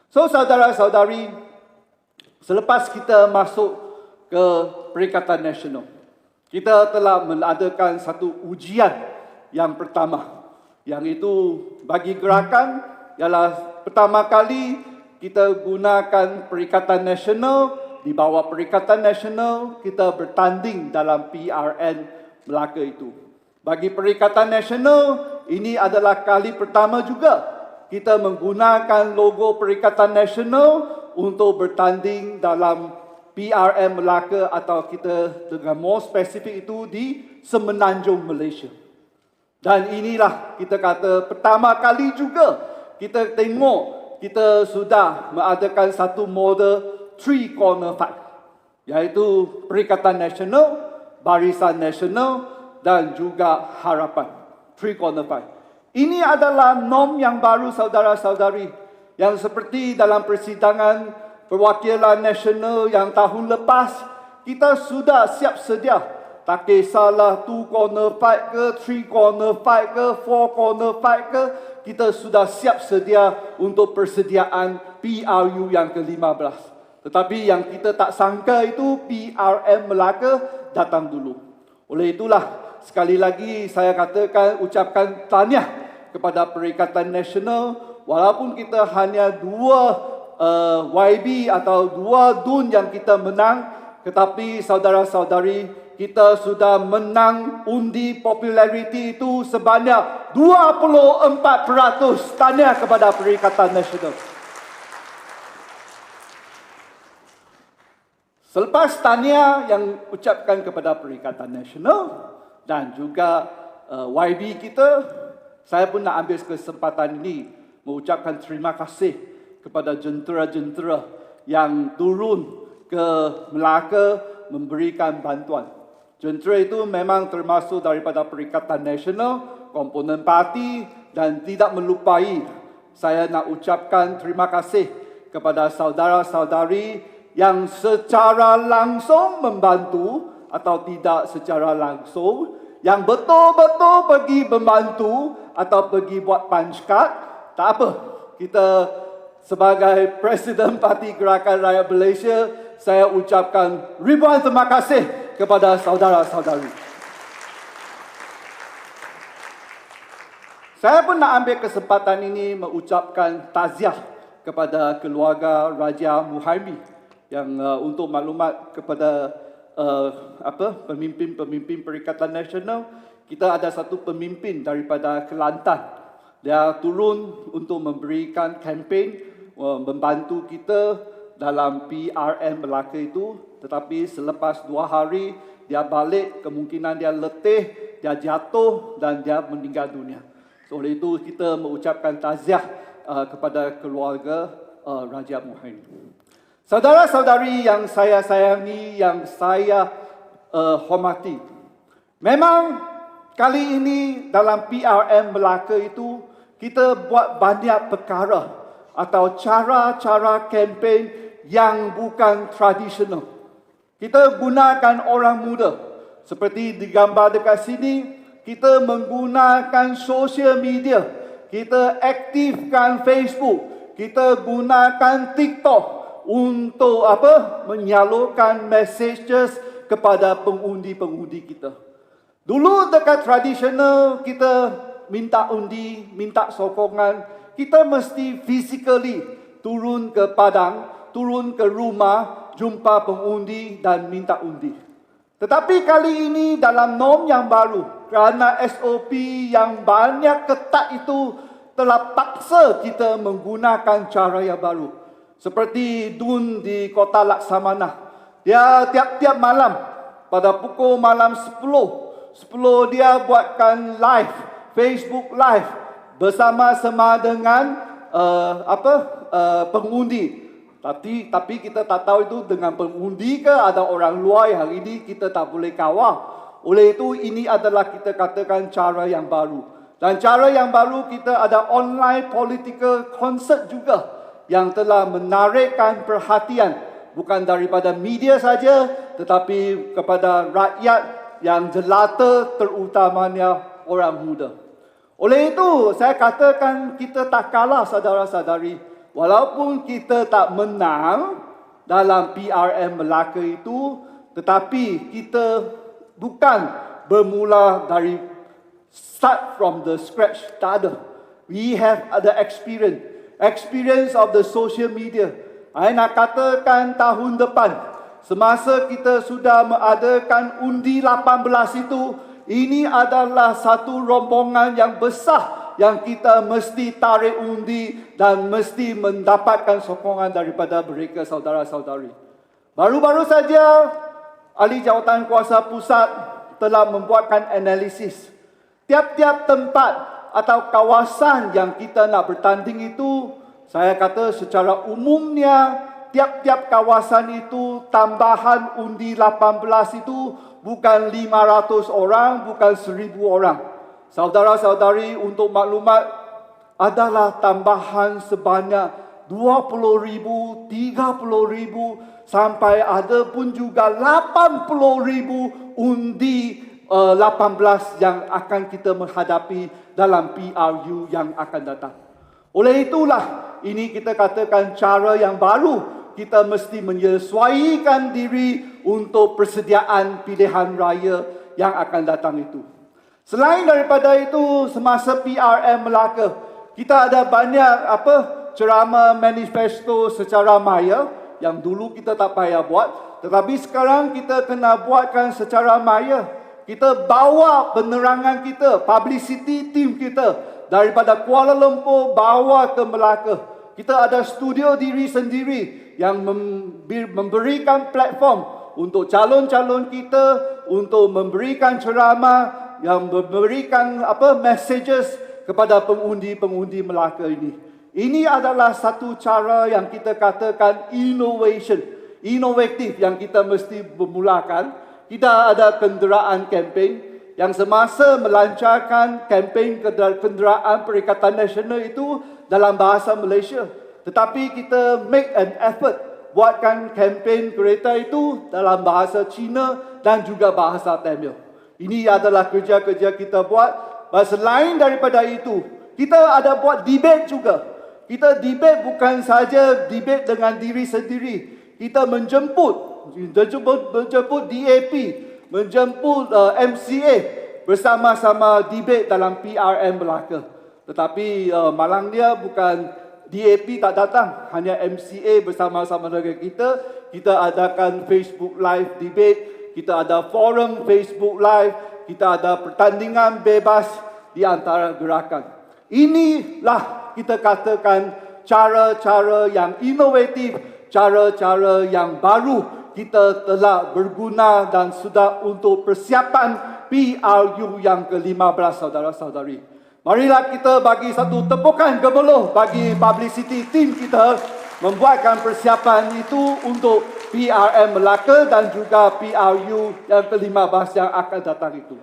So saudara-saudari, selepas kita masuk ke Perikatan Nasional, kita telah mengadakan satu ujian yang pertama, yang itu bagi gerakan ialah pertama kali kita gunakan Perikatan Nasional. Di bawah Perikatan Nasional, kita bertanding dalam PRN Melaka itu. Bagi Perikatan Nasional, ini adalah kali pertama juga kita menggunakan logo Perikatan Nasional untuk bertanding dalam PRN Melaka, atau kita dengan more spesifik itu di Semenanjung Malaysia. Dan inilah kita kata pertama kali juga kita tengok kita sudah mengadakan satu model three corner fight, iaitu Perikatan Nasional, Barisan Nasional dan juga Harapan. Three corner fight. Ini adalah norm yang baru saudara-saudari, yang seperti dalam persidangan perwakilan nasional yang tahun lepas, kita sudah siap sedia. Tak kisahlah 2 corner fight ke, 3 corner fight ke, 4 corner fight ke, kita sudah siap sedia untuk persediaan PRU yang ke-15. Tetapi yang kita tak sangka itu PRN Melaka datang dulu. Oleh itulah, sekali lagi saya katakan, ucapkan tahniah kepada Perikatan Nasional. Walaupun kita hanya 2 YB atau 2 DUN yang kita menang, tetapi saudara-saudari, kita sudah menang undi populariti itu sebanyak 24%. Tahniah kepada Perikatan Nasional. Selepas tahniah yang ucapkan kepada Perikatan Nasional dan juga YB kita, saya pun nak ambil kesempatan ini mengucapkan terima kasih kepada jentera-jentera yang turun ke Melaka memberikan bantuan. Jentera itu memang termasuk daripada Perikatan Nasional, komponen parti, dan tidak melupai saya nak ucapkan terima kasih kepada saudara-saudari yang secara langsung membantu atau tidak secara langsung, yang betul-betul pergi membantu atau pergi buat punch card. Tak apa, kita sebagai Presiden Parti Gerakan Rakyat Malaysia, saya ucapkan ribuan terima kasih kepada saudara-saudari. Saya pun nak ambil kesempatan ini mengucapkan taziah kepada keluarga Raja Muhaimi, yang untuk maklumat kepada pemimpin-pemimpin Perikatan Nasional, kita ada satu pemimpin daripada Kelantan. Dia turun untuk memberikan kempen membantu kita dalam PRN Melaka itu, tetapi selepas 2 hari dia balik, kemungkinan dia letih, dia jatuh dan dia meninggal dunia. Oleh itu kita mengucapkan taziah kepada keluarga Raja Muhaimi. Saudara-saudari yang saya sayangi, yang saya hormati, memang kali ini dalam PRN Melaka itu kita buat banyak perkara atau cara-cara kempen yang bukan tradisional. Kita gunakan orang muda. Seperti digambar dekat sini, kita menggunakan sosial media. Kita aktifkan Facebook. Kita gunakan TikTok untuk menyalurkan messages kepada pengundi-pengundi kita. Dulu dekat tradisional, kita minta undi, minta sokongan, kita mesti physically turun ke padang, turun ke rumah, jumpa pengundi dan minta undi. Tetapi kali ini dalam norm yang baru, kerana SOP yang banyak ketat itu telah paksa kita menggunakan cara yang baru. Seperti DUN di Kota Laksamana, dia tiap-tiap malam pada pukul malam 10 dia buatkan live, Facebook live bersama-sama dengan pengundi. Tapi kita tak tahu itu dengan pengundi ke ada orang luar yang ini kita tak boleh kawal. Oleh itu ini adalah kita katakan cara yang baru. Dan cara yang baru kita ada online political concert juga, yang telah menarikkan perhatian bukan daripada media saja, tetapi kepada rakyat yang jelata, terutamanya orang muda. Oleh itu, saya katakan kita tak kalah saudara-saudari. walaupun kita tak menang dalam PRM Melaka itu, tetapi kita bukan bermula dari start from the scratch, tak ada. We have the experience of the social media. Saya nak katakan tahun depan, semasa kita sudah mengadakan undi 18 itu, ini adalah satu rombongan yang besar yang kita mesti tarik undi dan mesti mendapatkan sokongan daripada mereka saudara-saudari. Baru-baru saja Ahli Jawatan Kuasa Pusat telah membuatkan analisis. Tiap-tiap tempat atau kawasan yang kita nak bertanding itu, saya kata secara umumnya, tiap-tiap kawasan itu tambahan undi 18 itu bukan 500 orang, bukan 1000 orang. Saudara-saudari, untuk maklumat, adalah tambahan sebanyak 20,000, 30,000 sampai ada pun juga 80,000 undi 18 yang akan kita menghadapi dalam PRU yang akan datang. Oleh itulah, ini kita katakan cara yang baru. Kita mesti menyesuaikan diri untuk persediaan pilihan raya yang akan datang itu. Selain daripada itu, semasa PRM Melaka, kita ada banyak ceramah manifesto secara maya yang dulu kita tak payah buat, tetapi sekarang kita kena buatkan secara maya. Kita bawa penerangan kita, publicity team kita daripada Kuala Lumpur bawa ke Melaka. Kita ada studio diri sendiri yang memberikan platform untuk calon-calon kita, untuk memberikan ceramah, yang memberikan messages kepada pengundi-pengundi Melaka ini. Ini adalah satu cara yang kita katakan inovatif yang kita mesti memulakan. Kita ada kenderaan kempen yang semasa melancarkan kempen kenderaan Perikatan Nasional itu dalam bahasa Malaysia. Tetapi kita make an effort buatkan kempen kereta itu dalam bahasa Cina dan juga bahasa Tamil. Ini adalah kerja-kerja kita buat. Selain daripada itu, kita ada buat debate juga. Kita debate bukan saja debate dengan diri sendiri. Kita menjemput DAP, menjemput MCA bersama-sama debate dalam PRM Melaka. Tetapi malangnya bukan DAP tak datang, hanya MCA bersama-sama dengan kita. Kita adakan Facebook Live debate, kita ada forum Facebook Live, kita ada pertandingan bebas di antara gerakan. Inilah kita katakan cara-cara yang inovatif, cara-cara yang baru kita telah berguna dan sudah untuk persiapan PRU yang ke-15 saudara-saudari. Marilah kita bagi satu tepukan gemuruh bagi publicity team kita membuatkan persiapan itu untuk PRM Melaka dan juga PRU yang ke-15 yang akan datang itu.